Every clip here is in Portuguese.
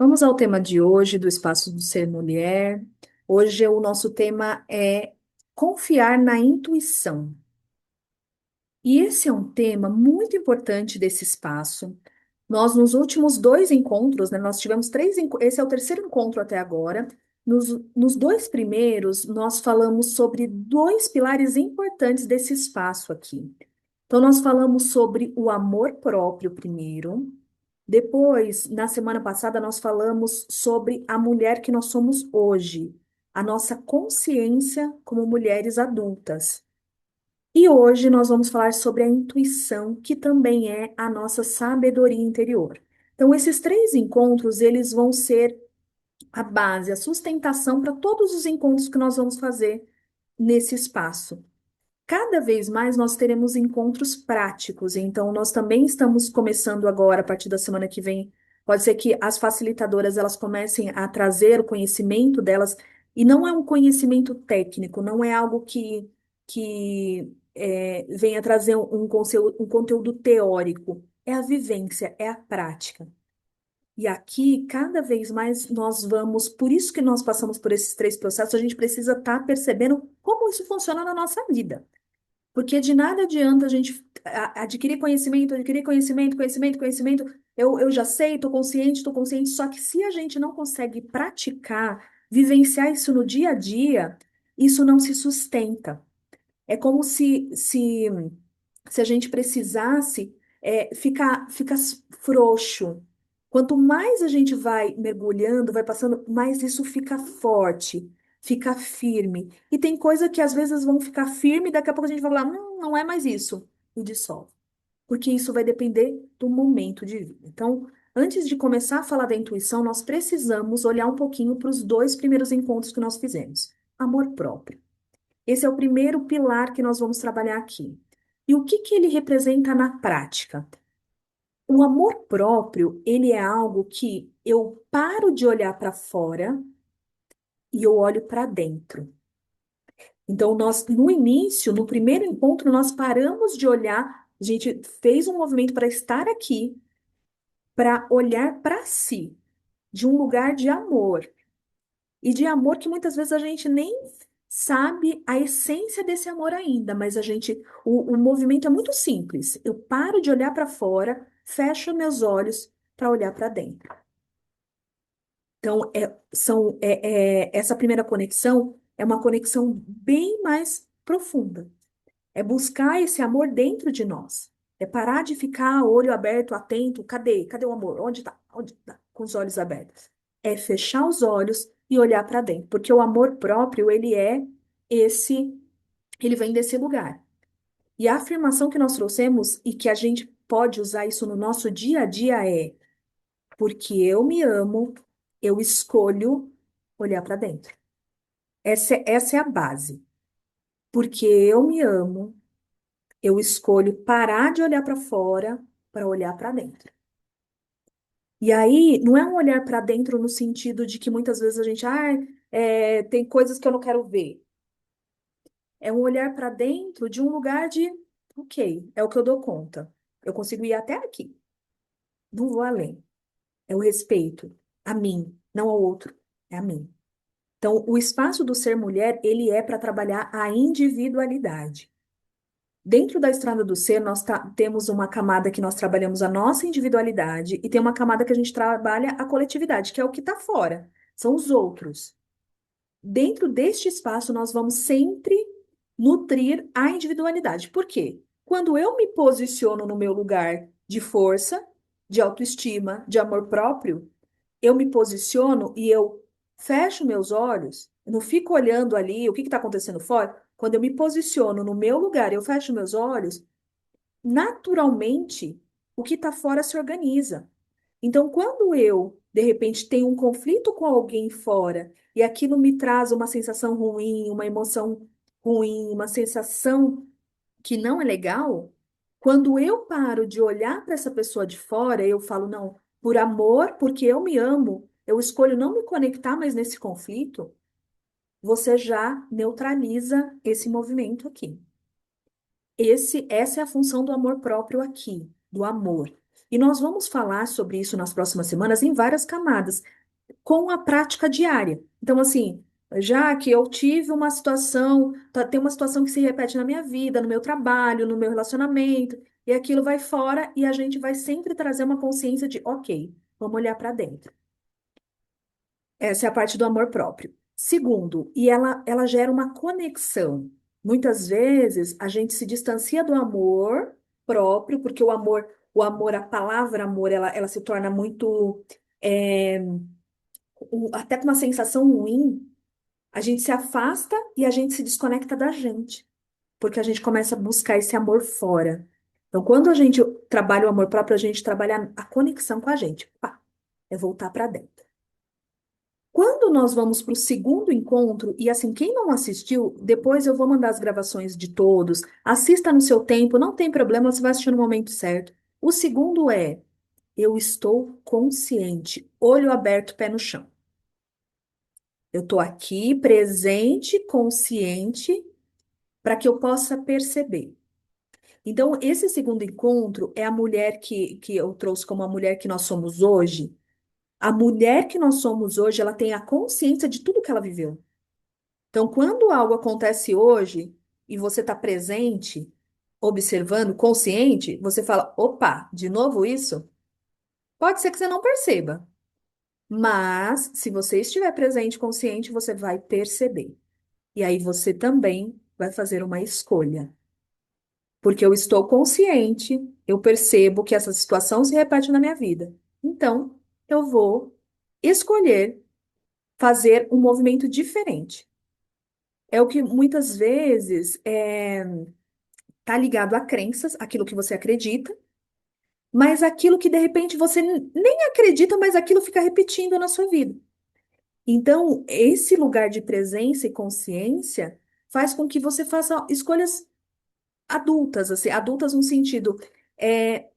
Vamos ao tema de hoje do Espaço do Ser Mulher. Hoje o nosso tema é confiar na intuição. E esse é um tema muito importante desse espaço. Nós, nos últimos dois encontros, né, nós tivemos esse é o terceiro encontro até agora. Nos dois primeiros, nós falamos sobre dois pilares importantes desse espaço aqui. Então, nós falamos sobre o amor próprio primeiro. Depois, na semana passada, nós falamos sobre a mulher que nós somos hoje, a nossa consciência como mulheres adultas. E hoje nós vamos falar sobre a intuição, que também é a nossa sabedoria interior. Então, esses três encontros, eles vão ser a base, a sustentação para todos os encontros que nós vamos fazer nesse espaço. Cada vez mais nós teremos encontros práticos, então nós também estamos começando agora, a partir da semana que vem, pode ser que as facilitadoras elas comecem a trazer o conhecimento delas, e não é um conhecimento técnico, não é algo que venha trazer um conteúdo teórico, é a vivência, é a prática. E aqui, cada vez mais, nós vamos, por isso que nós passamos por esses três processos, a gente precisa estar percebendo como isso funciona na nossa vida. Porque de nada adianta a gente adquirir conhecimento, conhecimento. Eu já sei, estou consciente. Só que se a gente não consegue praticar, vivenciar isso no dia a dia, isso não se sustenta. É como se a gente precisasse ficar frouxo. Quanto mais a gente vai mergulhando, vai passando, mais isso fica forte, fica firme. E tem coisa que às vezes vão ficar firme, e daqui a pouco a gente vai falar, não é mais isso, e dissolve. Porque isso vai depender do momento de vida. Então, antes de começar a falar da intuição, nós precisamos olhar um pouquinho para os dois primeiros encontros que nós fizemos. Amor próprio. Esse é o primeiro pilar que nós vamos trabalhar aqui. E o que que ele representa na prática? O amor próprio, ele é algo que eu paro de olhar para fora e eu olho para dentro. Então, nós, no início, no primeiro encontro, nós paramos de olhar, a gente fez um movimento para estar aqui, para olhar para si, de um lugar de amor. E de amor que muitas vezes a gente nem sabe a essência desse amor ainda, mas o movimento é muito simples. Eu paro de olhar para fora, fecho meus olhos para olhar para dentro. Então, essa primeira conexão é uma conexão bem mais profunda. É buscar esse amor dentro de nós. É parar de ficar olho aberto, atento. Cadê? Cadê o amor? Onde está? Onde está? Com os olhos abertos. É fechar os olhos e olhar para dentro. Porque o amor próprio, esse, ele vem desse lugar. E a afirmação que nós trouxemos e que a gente pode usar isso no nosso dia a dia é: porque eu me amo, eu escolho olhar para dentro. Essa é a base. Porque eu me amo, eu escolho parar de olhar para fora para olhar para dentro. E aí, não é um olhar para dentro no sentido de que muitas vezes a gente, tem coisas que eu não quero ver. É um olhar para dentro de um lugar de, ok, é o que eu dou conta. Eu consigo ir até aqui. Não vou além. É o respeito a mim, não ao outro, é a mim. Então, o espaço do ser mulher, ele é para trabalhar a individualidade. Dentro da estrada do ser, temos uma camada que nós trabalhamos a nossa individualidade e tem uma camada que a gente trabalha a coletividade, que é o que está fora, são os outros. Dentro deste espaço, nós vamos sempre nutrir a individualidade. Por quê? Quando eu me posiciono no meu lugar de força, de autoestima, de amor próprio, eu me posiciono e eu fecho meus olhos, eu não fico olhando ali o que está acontecendo fora. Quando eu me posiciono no meu lugar, eu fecho meus olhos, naturalmente, o que está fora se organiza. Então, quando eu, de repente, tenho um conflito com alguém fora e aquilo me traz uma sensação ruim, uma emoção ruim, uma sensação que não é legal, quando eu paro de olhar para essa pessoa de fora, eu falo, não, por amor, porque eu me amo, eu escolho não me conectar mais nesse conflito, você já neutraliza esse movimento aqui. Essa é a função do amor próprio aqui, do amor. E nós vamos falar sobre isso nas próximas semanas em várias camadas, com a prática diária. Então, assim, já que eu tive uma situação, tem uma situação que se repete na minha vida, no meu trabalho, no meu relacionamento, e aquilo vai fora e a gente vai sempre trazer uma consciência de, ok, vamos olhar para dentro. Essa é a parte do amor próprio. Segundo, e ela gera uma conexão. Muitas vezes a gente se distancia do amor próprio, porque a palavra amor, ela se torna muito, é, até com uma sensação ruim. A gente se afasta e a gente se desconecta da gente, porque a gente começa a buscar esse amor fora. Então, quando a gente trabalha o amor próprio, a gente trabalha a conexão com a gente. Pá, é voltar para dentro. Quando nós vamos para o segundo encontro, e assim, quem não assistiu, depois eu vou mandar as gravações de todos, assista no seu tempo, não tem problema, você vai assistir no momento certo. O segundo é, eu estou consciente, olho aberto, pé no chão. Eu estou aqui, presente, consciente, para que eu possa perceber. Então, esse segundo encontro é a mulher que eu trouxe como a mulher que nós somos hoje. A mulher que nós somos hoje, ela tem a consciência de tudo que ela viveu. Então, quando algo acontece hoje e você está presente, observando, consciente, você fala: opa, de novo isso? Pode ser que você não perceba, mas se você estiver presente, consciente, você vai perceber. E aí você também vai fazer uma escolha. Porque eu estou consciente, eu percebo que essa situação se repete na minha vida. Então, eu vou escolher fazer um movimento diferente. É o que muitas vezes tá ligado a crenças, aquilo que você acredita, mas aquilo que de repente você nem acredita, mas aquilo fica repetindo na sua vida. Então, esse lugar de presença e consciência faz com que você faça escolhas adultas, assim, adultas no sentido,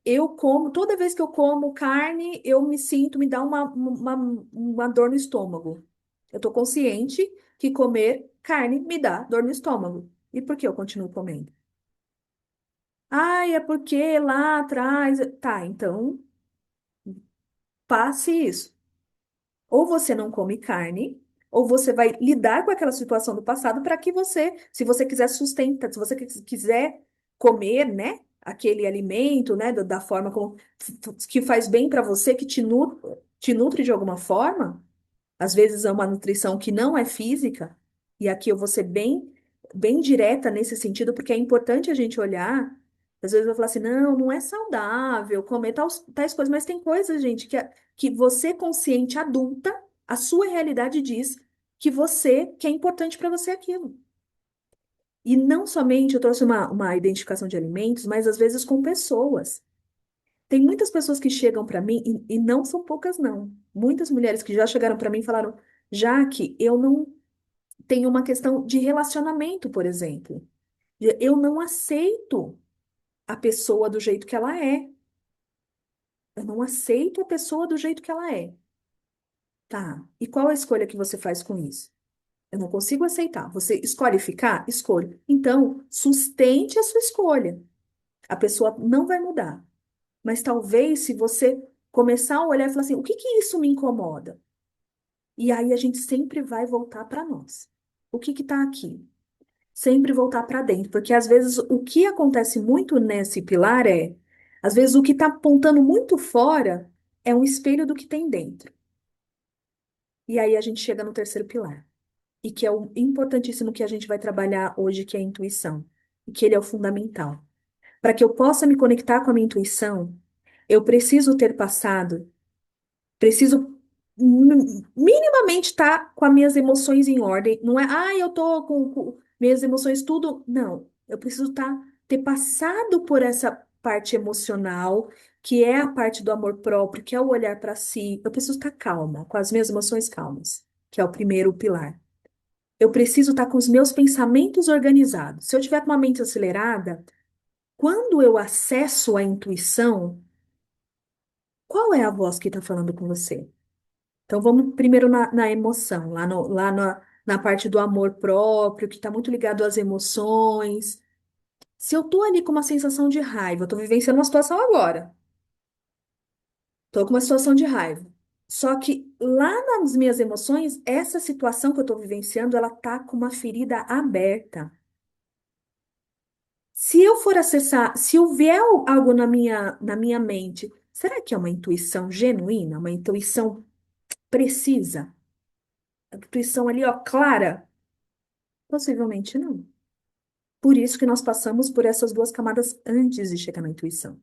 eu como, toda vez que eu como carne, eu me sinto, me dá uma dor no estômago. Eu tô consciente que comer carne me dá dor no estômago. E por que eu continuo comendo? Ai, é porque lá atrás. Tá, então passe isso. Ou você não come carne, ou você vai lidar com aquela situação do passado para que você, se você quiser sustentar, se você quiser comer, né, aquele alimento, né, da forma como que faz bem para você, que te nutre de alguma forma, às vezes é uma nutrição que não é física, e aqui eu vou ser bem direta nesse sentido, porque é importante a gente olhar. Às vezes eu vou falar assim, não, não é saudável comer tais coisas, mas tem coisas, gente, que você, consciente adulta, a sua realidade diz que é importante para você aquilo. E não somente eu trouxe uma identificação de alimentos, mas às vezes com pessoas. Tem muitas pessoas que chegam para mim, e não são poucas, não. Muitas mulheres que já chegaram para mim e falaram, Jaque, eu não tenho uma questão de relacionamento, por exemplo. Eu não aceito a pessoa do jeito que ela é. Eu não aceito a pessoa do jeito que ela é. Tá. E qual a escolha que você faz com isso? Eu não consigo aceitar. Você escolhe ficar? Escolho. Então, sustente a sua escolha. A pessoa não vai mudar. Mas talvez se você começar a olhar e falar assim, o que que isso me incomoda? E aí a gente sempre vai voltar para nós. O que que tá aqui? Sempre voltar para dentro, porque às vezes o que acontece muito nesse pilar às vezes o que está apontando muito fora é um espelho do que tem dentro. E aí a gente chega no terceiro pilar, e que é o importantíssimo que a gente vai trabalhar hoje, que é a intuição, e que ele é o fundamental. Para que eu possa me conectar com a minha intuição, eu preciso ter passado. Preciso minimamente estar com as minhas emoções em ordem. Não é, eu tô com minhas emoções tudo. Não, eu preciso ter passado por essa parte emocional, que é a parte do amor próprio, que é o olhar para si. Eu preciso estar calma, com as minhas emoções calmas, que é o primeiro pilar. Eu preciso estar com os meus pensamentos organizados. Se eu tiver com uma mente acelerada, quando eu acesso a intuição, qual é a voz que está falando com você? Então vamos primeiro na emoção, na parte do amor próprio, que está muito ligado às emoções. Se eu tô ali com uma sensação de raiva, eu tô vivenciando uma situação agora. Tô com uma situação de raiva. Só que lá nas minhas emoções, essa situação que eu tô vivenciando, ela tá com uma ferida aberta. Se eu for acessar, se eu vier algo na minha mente, será que é uma intuição genuína, uma intuição precisa? A intuição ali, ó, clara? Possivelmente não. Por isso que nós passamos por essas duas camadas antes de chegar na intuição.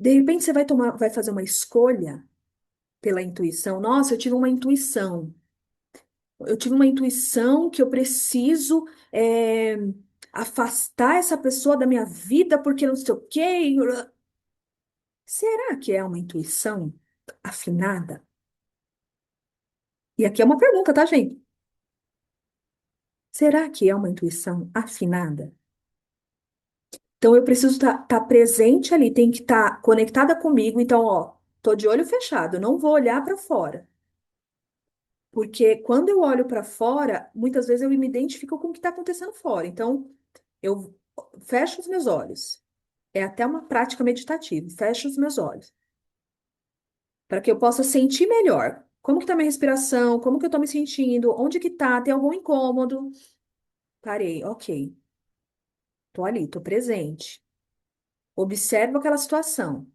De repente você vai fazer uma escolha pela intuição. Nossa, eu tive uma intuição. Eu tive uma intuição que eu preciso afastar essa pessoa da minha vida porque não sei o quê. Será que é uma intuição afinada? E aqui é uma pergunta, tá, gente? Será que é uma intuição afinada? Então eu preciso estar presente ali, tem que estar conectada comigo. Então, ó, tô de olho fechado, eu não vou olhar para fora. Porque quando eu olho para fora, muitas vezes eu me identifico com o que está acontecendo fora. Então, eu fecho os meus olhos. É até uma prática meditativa. Fecho os meus olhos para que eu possa sentir melhor. Como que tá minha respiração? Como que eu tô me sentindo? Onde que tá? Tem algum incômodo? Parei, ok. Tô ali, tô presente. Observo aquela situação.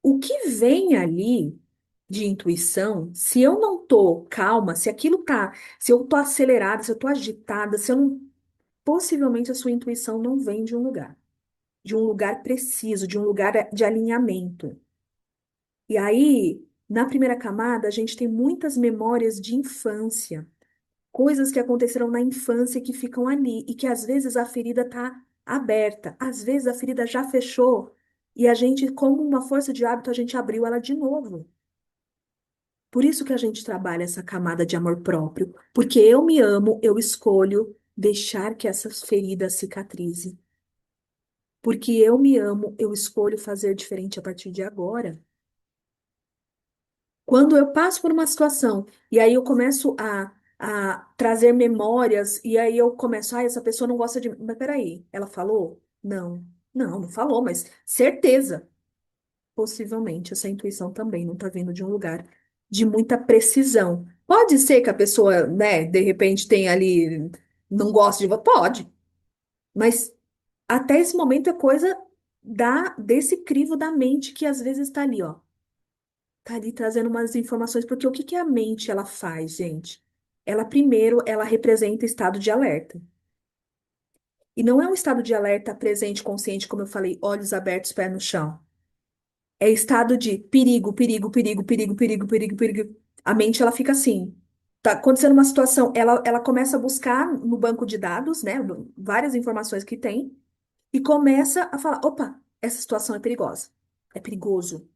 O que vem ali de intuição, se eu não tô calma, se aquilo tá, se eu tô acelerada, se eu tô agitada, se eu não, possivelmente a sua intuição não vem de um lugar preciso, de um lugar de alinhamento. E aí, na primeira camada, a gente tem muitas memórias de infância, coisas que aconteceram na infância que ficam ali e que às vezes a ferida está aberta, às vezes a ferida já fechou e a gente, como uma força de hábito, a gente abriu ela de novo. Por isso que a gente trabalha essa camada de amor próprio, porque eu me amo, eu escolho deixar que essas feridas cicatrizem. Porque eu me amo, eu escolho fazer diferente a partir de agora. Quando eu passo por uma situação e aí eu começo a trazer memórias e aí eu começo, essa pessoa não gosta de mim. Mas peraí, ela falou? Não, não falou, mas certeza. Possivelmente essa intuição também não está vindo de um lugar de muita precisão. Pode ser que a pessoa, né, de repente tenha ali, não goste de você, pode, mas até esse momento é coisa desse crivo da mente que às vezes está ali, ó. Tá ali trazendo umas informações, porque o que que a mente ela faz, gente? Ela primeiro, ela representa estado de alerta. E não é um estado de alerta presente, consciente, como eu falei, olhos abertos, pé no chão. É estado de perigo, perigo, perigo, perigo, perigo, perigo, perigo. A mente ela fica assim. Tá acontecendo uma situação, ela começa a buscar no banco de dados, né, várias informações que tem, e começa a falar, opa, essa situação é perigosa. É perigoso.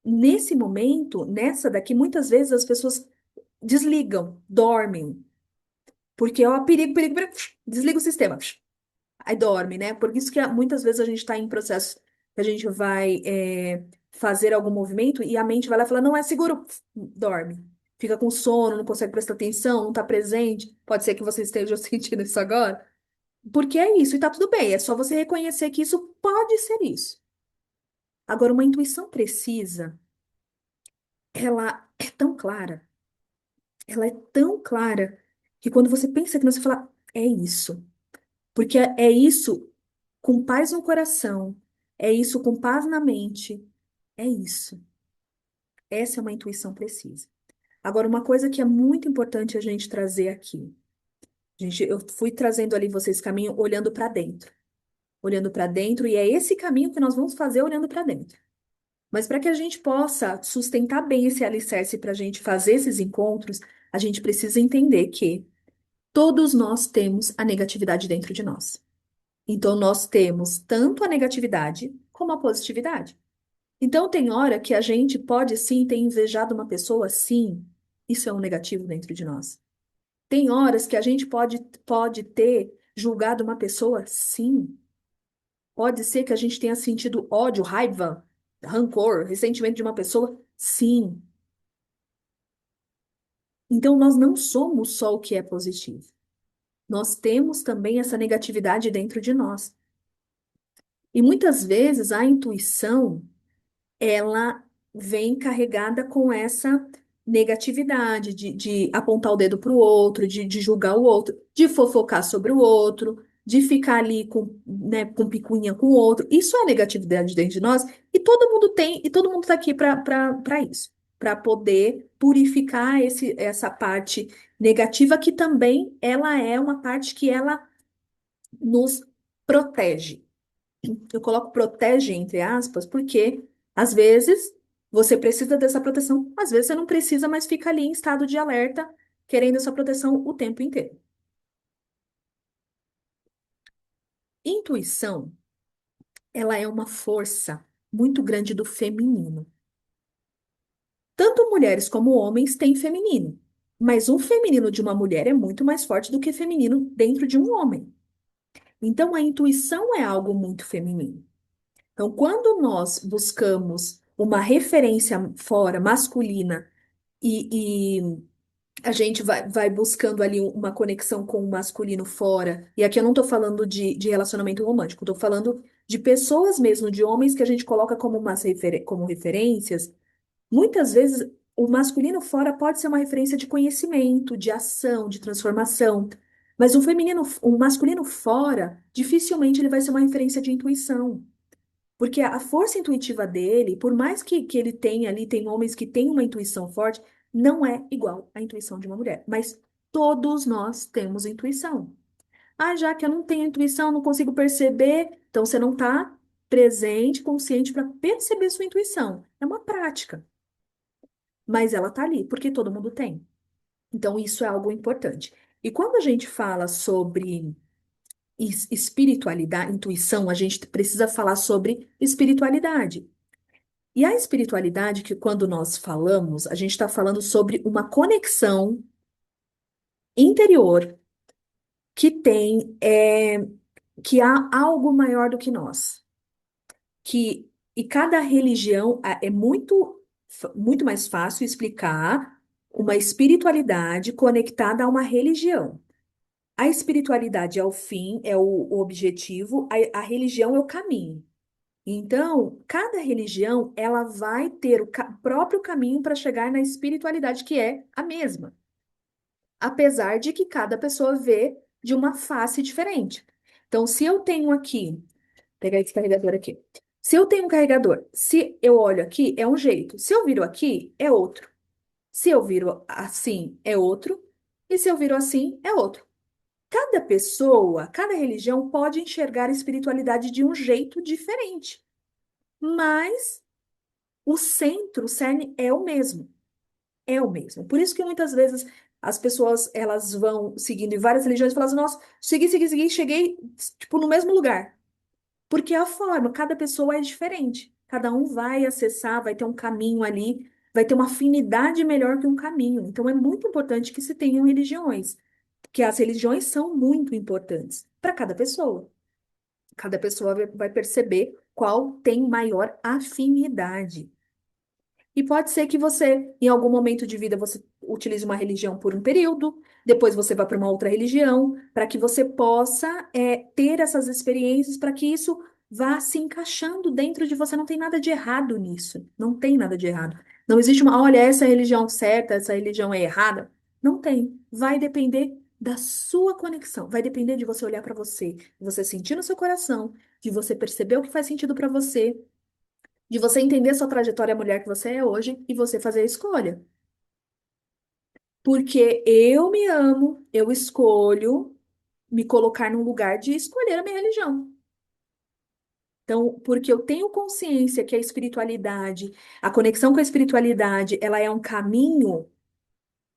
Nesse momento, nessa daqui, muitas vezes as pessoas desligam, dormem, porque ó, perigo, perigo, perigo, desliga o sistema, aí dorme, né? Por isso que muitas vezes a gente está em processo que a gente vai fazer algum movimento e a mente vai lá e fala, não é seguro, dorme. Fica com sono, não consegue prestar atenção, não está presente. Pode ser que você esteja sentindo isso agora. Porque é isso, e tá tudo bem, é só você reconhecer que isso pode ser isso. Agora, uma intuição precisa, ela é tão clara. Ela é tão clara que quando você pensa que não, você fala, é isso. Porque é isso com paz no coração, é isso com paz na mente, é isso. Essa é uma intuição precisa. Agora, uma coisa que é muito importante a gente trazer aqui. Gente, eu fui trazendo ali vocês caminho olhando para dentro. Olhando para dentro, e é esse caminho que nós vamos fazer olhando para dentro. Mas para que a gente possa sustentar bem esse alicerce para a gente fazer esses encontros, a gente precisa entender que todos nós temos a negatividade dentro de nós. Então, nós temos tanto a negatividade como a positividade. Então, tem hora que a gente pode sim ter invejado uma pessoa, sim. Isso é um negativo dentro de nós. Tem horas que a gente pode ter julgado uma pessoa, sim. Pode ser que a gente tenha sentido ódio, raiva, rancor, ressentimento de uma pessoa, sim. Então, nós não somos só o que é positivo. Nós temos também essa negatividade dentro de nós. E muitas vezes a intuição ela vem carregada com essa negatividade de apontar o dedo para o outro, de julgar o outro, de fofocar sobre o outro, de ficar ali com, né, com picuinha com o outro. Isso é negatividade dentro de nós e todo mundo tem, e todo mundo está aqui para isso, para poder purificar essa parte negativa que também ela é uma parte que ela nos protege. Eu coloco protege entre aspas, porque às vezes você precisa dessa proteção, às vezes você não precisa, mas fica ali em estado de alerta, querendo essa proteção o tempo inteiro. Intuição, ela é uma força muito grande do feminino. Tanto mulheres como homens têm feminino, mas um feminino de uma mulher é muito mais forte do que feminino dentro de um homem. Então a intuição é algo muito feminino. Então, quando nós buscamos uma referência fora, masculina, e a gente vai buscando ali uma conexão com o masculino fora, e aqui eu não estou falando de relacionamento romântico, estou falando de pessoas mesmo, de homens que a gente coloca como, como referências, muitas vezes o masculino fora pode ser uma referência de conhecimento, de ação, de transformação. Mas o feminino, o masculino fora, dificilmente ele vai ser uma referência de intuição. Porque a força intuitiva dele, por mais que ele tenha ali, tem homens que têm uma intuição forte, não é igual à intuição de uma mulher. Mas todos nós temos intuição. Ah, já que eu não tenho intuição, não consigo perceber, então você não está presente, consciente para perceber sua intuição. É uma prática, mas ela está ali, porque todo mundo tem. Então, isso é algo importante. E quando a gente fala sobre espiritualidade, intuição, a gente precisa falar sobre espiritualidade. E a espiritualidade, que quando nós falamos, a gente está falando sobre uma conexão interior que tem, que há algo maior do que nós. E cada religião é muito, muito mais fácil explicar uma espiritualidade conectada a uma religião. A espiritualidade é o fim, é o objetivo, a religião é o caminho. Então, cada religião, ela vai ter o próprio caminho para chegar na espiritualidade que é a mesma, apesar de que cada pessoa vê de uma face diferente. Então, se eu tenho aqui, vou pegar esse carregador aqui. Se eu tenho um carregador, se eu olho aqui, é um jeito. Se eu viro aqui, é outro. Se eu viro assim, é outro. E se eu viro assim, é outro. Cada pessoa, cada religião pode enxergar a espiritualidade de um jeito diferente. Mas o centro, o cerne é o mesmo. É o mesmo. Por isso que muitas vezes as pessoas elas vão seguindo em várias religiões e falam assim, nossa, segui, cheguei tipo no mesmo lugar. Porque a forma, cada pessoa é diferente. Cada um vai acessar, vai ter um caminho ali, vai ter uma afinidade melhor que um caminho. Então é muito importante que se tenham religiões, que as religiões são muito importantes para cada pessoa. Cada pessoa vai perceber qual tem maior afinidade. E pode ser que você, em algum momento de vida, você utilize uma religião por um período, depois você vá para uma outra religião, para que você possa ter essas experiências, para que isso vá se encaixando dentro de você. Não tem nada de errado nisso. Não tem nada de errado. Não existe uma, olha, essa é a religião certa, essa religião é errada. Não tem. Vai depender da sua conexão. Vai depender de você olhar para você, de você sentir no seu coração, de você perceber o que faz sentido para você, de você entender a sua trajetória, a mulher que você é hoje, e você fazer a escolha. Porque eu me amo, eu escolho me colocar num lugar de escolher a minha religião. Então, porque eu tenho consciência que a espiritualidade, a conexão com a espiritualidade, ela é um caminho,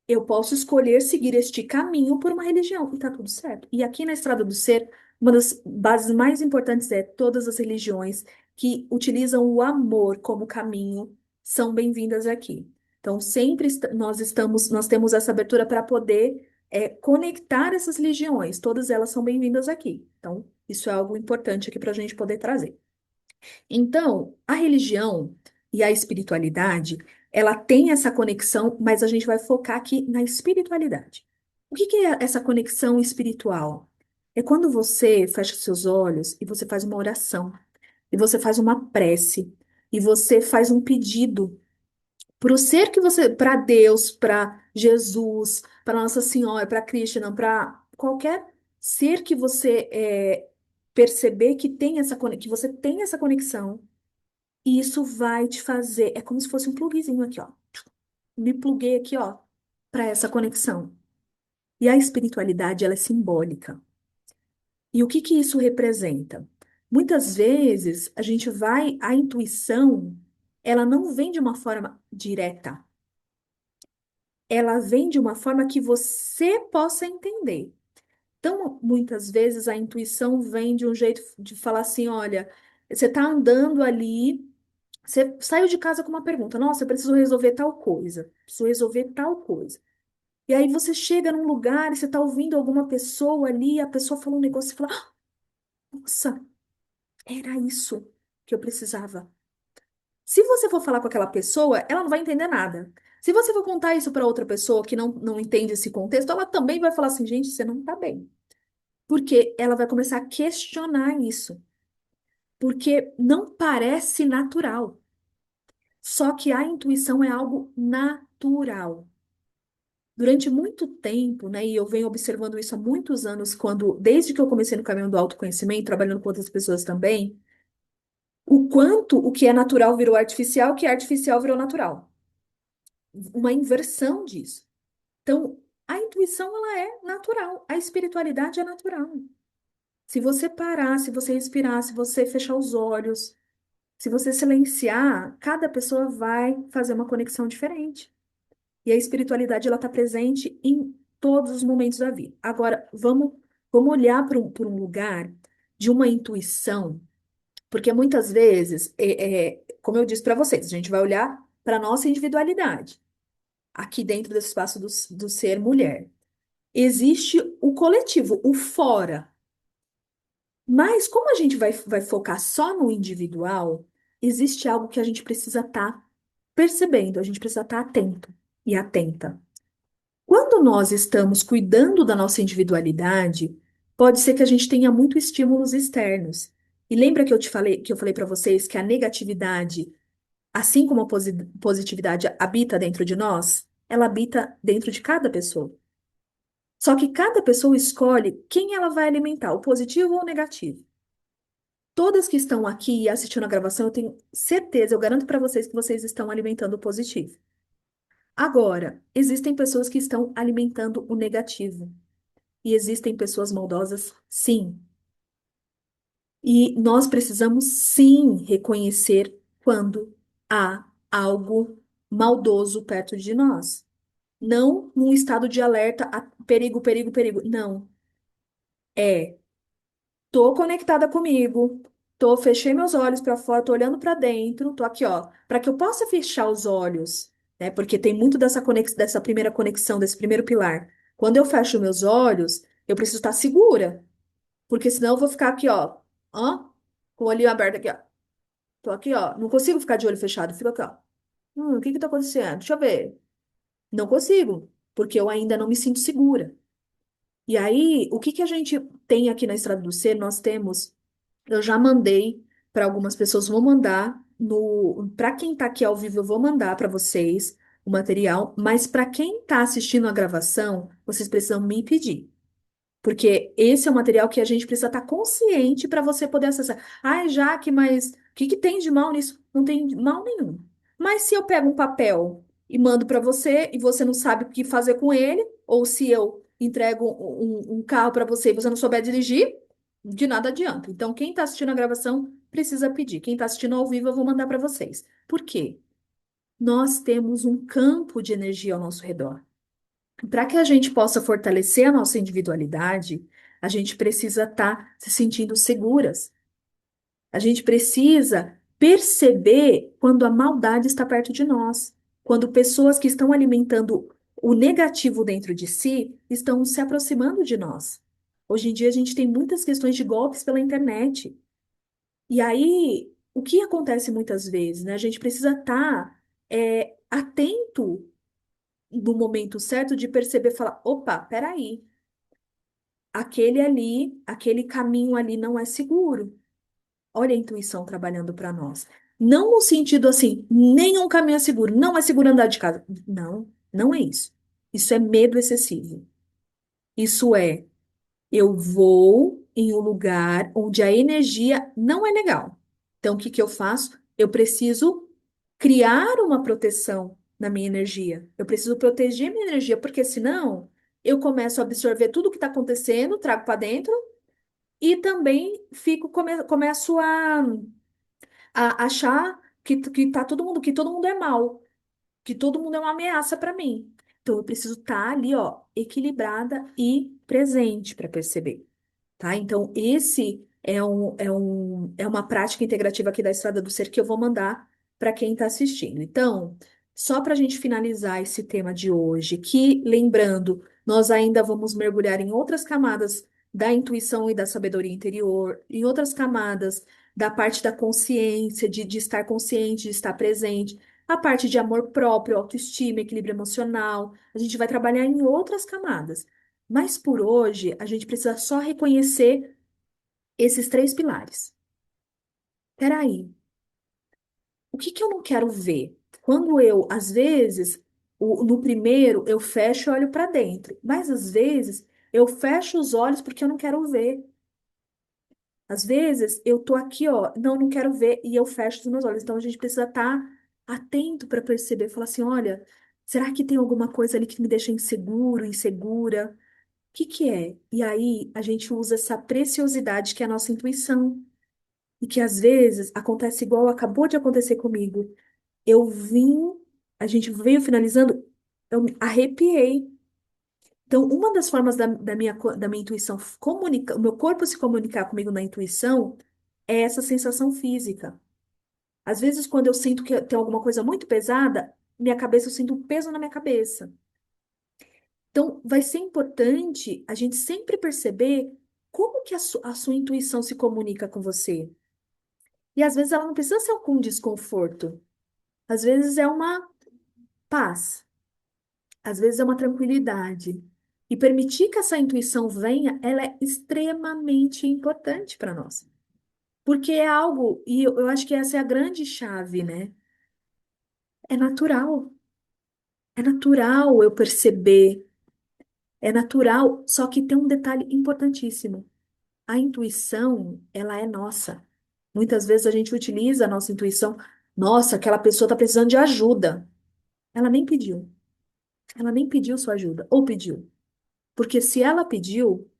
eu posso escolher seguir este caminho por uma religião, e tá tudo certo. E aqui na Estrada do Ser, uma das bases mais importantes é todas as religiões que utilizam o amor como caminho são bem-vindas aqui. Então, sempre nós temos essa abertura para poder conectar essas religiões, todas elas são bem-vindas aqui. Então, isso é algo importante aqui para a gente poder trazer. Então, a religião e a espiritualidade, ela tem essa conexão, mas a gente vai focar aqui na espiritualidade. O que que é essa conexão espiritual? É quando você fecha seus olhos e você faz uma oração. e você faz uma prece, e você faz um pedido para o ser que você, para Deus, para Jesus, para Nossa Senhora, para Krishna, para qualquer ser que você perceber que tem que você tem essa conexão, e isso vai te fazer, é como se fosse um pluguezinho aqui, ó. Me pluguei aqui, ó, para essa conexão. E a espiritualidade, ela é simbólica. E o que que isso representa? Muitas vezes a intuição, ela não vem de uma forma direta. Ela vem de uma forma que você possa entender. Então, muitas vezes a intuição vem de um jeito de falar assim, olha, você está andando ali, você saiu de casa com uma pergunta, nossa, eu preciso resolver tal coisa, preciso resolver tal coisa. E aí você chega num lugar e você está ouvindo alguma pessoa ali, a pessoa fala um negócio e você fala, "Ah, nossa, era isso que eu precisava." Se você for falar com aquela pessoa, ela não vai entender nada. Se você for contar isso para outra pessoa que não entende esse contexto, ela também vai falar assim, gente, você não está bem. Porque ela vai começar a questionar isso. Porque não parece natural. Só que a intuição é algo natural. Durante muito tempo, né, e eu venho observando isso há muitos anos, desde que eu comecei no caminho do autoconhecimento, trabalhando com outras pessoas também, o quanto o que é natural virou artificial, o que é artificial virou natural. Uma inversão disso. Então, a intuição ela é natural, a espiritualidade é natural. Se você parar, se você respirar, se você fechar os olhos, se você silenciar, cada pessoa vai fazer uma conexão diferente. E a espiritualidade ela está presente em todos os momentos da vida. Agora, vamos olhar para um lugar de uma intuição, porque muitas vezes, como eu disse para vocês, a gente vai olhar para a nossa individualidade, aqui dentro desse espaço do ser mulher. Existe o coletivo, o fora. Mas como a gente vai focar só no individual, existe algo que a gente precisa estar percebendo, a gente precisa estar atento e atenta. Quando nós estamos cuidando da nossa individualidade, pode ser que a gente tenha muito estímulos externos. E lembra que eu falei para vocês que a negatividade, assim como a positividade habita dentro de nós, ela habita dentro de cada pessoa. Só que cada pessoa escolhe quem ela vai alimentar, o positivo ou o negativo. Todas que estão aqui assistindo a gravação, eu tenho certeza, eu garanto para vocês que vocês estão alimentando o positivo. Agora, existem pessoas que estão alimentando o negativo. E existem pessoas maldosas, sim. E nós precisamos, sim, reconhecer quando há algo maldoso perto de nós. Não num estado de alerta a perigo, perigo, perigo. Não. É. Tô conectada comigo, fechei meus olhos para fora, tô olhando para dentro, tô aqui, ó, para que eu possa fechar os olhos, né? Porque tem muito dessa primeira conexão, desse primeiro pilar. Quando eu fecho meus olhos, eu preciso estar segura, porque senão eu vou ficar aqui, ó, com o olhinho aberto aqui, ó. Tô aqui, ó, não consigo ficar de olho fechado, fico aqui, ó. O que que tá acontecendo? Deixa eu ver. Não consigo, porque eu ainda não me sinto segura. E aí, o que que a gente tem aqui na Estrada do Ser? Nós temos. Eu já mandei para algumas pessoas, vou mandar no para quem está aqui ao vivo, eu vou mandar para vocês o material, mas para quem está assistindo a gravação, vocês precisam me pedir. Porque esse é o material que a gente precisa estar consciente para você poder acessar. Ai, Jaque, mas o que que tem de mal nisso? Não tem mal nenhum. Mas se eu pego um papel e mando para você e você não sabe o que fazer com ele, ou se eu entrego um carro para você e você não souber dirigir, de nada adianta. Então, quem está assistindo a gravação precisa pedir. Quem está assistindo ao vivo, eu vou mandar para vocês. Por quê? Nós temos um campo de energia ao nosso redor. Para que a gente possa fortalecer a nossa individualidade, a gente precisa estar se sentindo seguras. A gente precisa perceber quando a maldade está perto de nós, quando pessoas que estão alimentando o negativo dentro de si estão se aproximando de nós. Hoje em dia a gente tem muitas questões de golpes pela internet. E aí, o que acontece muitas vezes, né? A gente precisa estar atento no momento certo de perceber, falar, opa, peraí, aquele caminho ali não é seguro. Olha a intuição trabalhando para nós. Não no sentido assim, nenhum caminho é seguro, não é seguro andar de casa. Não, não é isso. Isso é medo excessivo. Isso é, eu vou em um lugar onde a energia não é legal. Então, o que que eu faço? Eu preciso criar uma proteção na minha energia. Eu preciso proteger minha energia, porque senão eu começo a absorver tudo que está acontecendo, trago para dentro e também começo a achar que tá todo mundo, que todo mundo é mal, que todo mundo é uma ameaça para mim. Então eu preciso estar ali, ó, equilibrada e presente para perceber, tá? Então esse é uma prática integrativa aqui da Estrada do Ser que eu vou mandar para quem está assistindo. Então, só para a gente finalizar esse tema de hoje, que lembrando, nós ainda vamos mergulhar em outras camadas da intuição e da sabedoria interior, em outras camadas da parte da consciência, de estar consciente, de estar presente, a parte de amor próprio, autoestima, equilíbrio emocional. A gente vai trabalhar em outras camadas. Mas por hoje, a gente precisa só reconhecer esses três pilares. Peraí, o que que eu não quero ver? Quando eu, às vezes, no primeiro, eu fecho e olho para dentro, mas às vezes eu fecho os olhos porque eu não quero ver. Às vezes eu tô aqui, ó, não, não quero ver e eu fecho os meus olhos. Então a gente precisa estar atento para perceber, falar assim, olha, será que tem alguma coisa ali que me deixa inseguro, insegura? O que que é? E aí a gente usa essa preciosidade que é a nossa intuição. E que às vezes acontece igual acabou de acontecer comigo. Eu vim, a gente veio finalizando, eu me arrepiei. Então, uma das formas da minha intuição comunicar, o meu corpo se comunicar comigo na intuição é essa sensação física. Às vezes, quando eu sinto que tem alguma coisa muito pesada, minha cabeça, eu sinto um peso na minha cabeça. Então, vai ser importante a gente sempre perceber como que a sua intuição se comunica com você. E às vezes ela não precisa ser com desconforto. Às vezes é uma paz, às vezes é uma tranquilidade. E permitir que essa intuição venha, ela é extremamente importante para nós. Porque é algo, e eu acho que essa é a grande chave, né? É natural. É natural eu perceber. É natural, só que tem um detalhe importantíssimo. A intuição, ela é nossa. Muitas vezes a gente utiliza a nossa intuição. Nossa, aquela pessoa está precisando de ajuda. Ela nem pediu. Ela nem pediu sua ajuda. Ou pediu. Porque se ela pediu,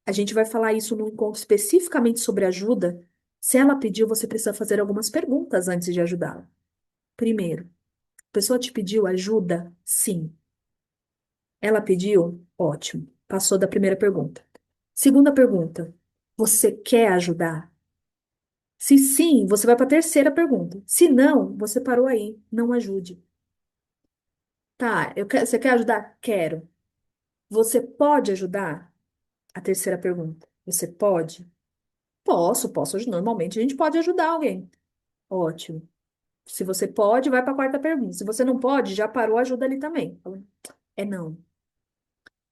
a gente vai falar isso num encontro especificamente sobre ajuda. Se ela pediu, você precisa fazer algumas perguntas antes de ajudá-la. Primeiro, a pessoa te pediu ajuda? Sim. Ela pediu? Ótimo. Passou da primeira pergunta. Segunda pergunta, você quer ajudar? Se sim, você vai para a terceira pergunta. Se não, você parou aí. Não ajude. Tá, você quer ajudar? Quero. Você pode ajudar? A terceira pergunta. Você pode? Posso ajudar. Normalmente a gente pode ajudar alguém. Ótimo. Se você pode, vai para a quarta pergunta. Se você não pode, já parou, ajuda ali também. É não.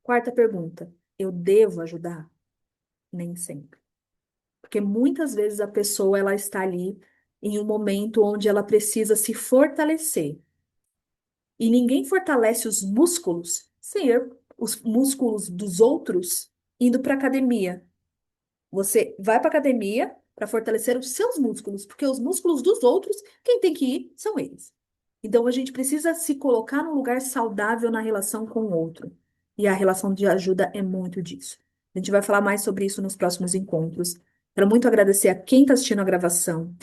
Quarta pergunta. Eu devo ajudar? Nem sempre. Porque muitas vezes a pessoa ela está ali em um momento onde ela precisa se fortalecer. E ninguém fortalece os músculos sem os músculos dos outros indo para academia. Você vai para academia para fortalecer os seus músculos, porque os músculos dos outros, quem tem que ir são eles. Então a gente precisa se colocar num lugar saudável na relação com o outro. E a relação de ajuda é muito disso. A gente vai falar mais sobre isso nos próximos encontros. Quero muito agradecer a quem está assistindo a gravação.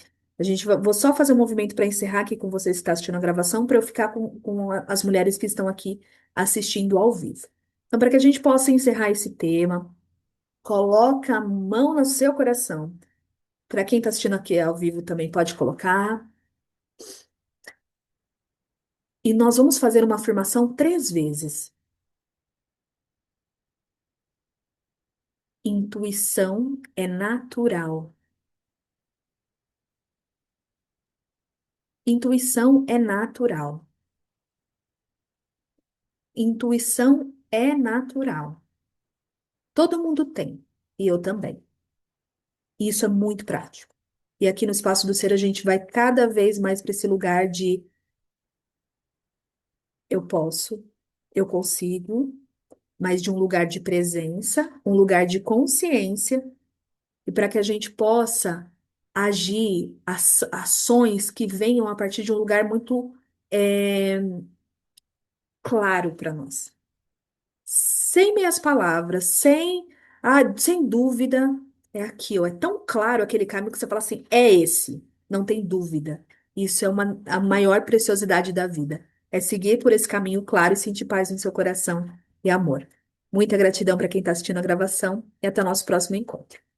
Vou só fazer um movimento para encerrar aqui com você que está assistindo a gravação, para eu ficar com as mulheres que estão aqui assistindo ao vivo. Então, para que a gente possa encerrar esse tema, coloca a mão no seu coração. Para quem está assistindo aqui ao vivo também pode colocar. E nós vamos fazer uma afirmação 3 vezes. Intuição é natural. Intuição é natural. Intuição é natural. Todo mundo tem. E eu também. E isso é muito prático. E aqui no espaço do ser a gente vai cada vez mais para esse lugar de eu posso, eu consigo, mas de um lugar de presença, um lugar de consciência, e para que a gente possa agir ações que venham a partir de um lugar muito é, claro para nós. Sem meias palavras, sem dúvida, é aqui, ó, é tão claro aquele caminho que você fala assim, é esse, não tem dúvida. Isso é a maior preciosidade da vida. É seguir por esse caminho claro e sentir paz no seu coração e amor. Muita gratidão para quem está assistindo a gravação e até o nosso próximo encontro.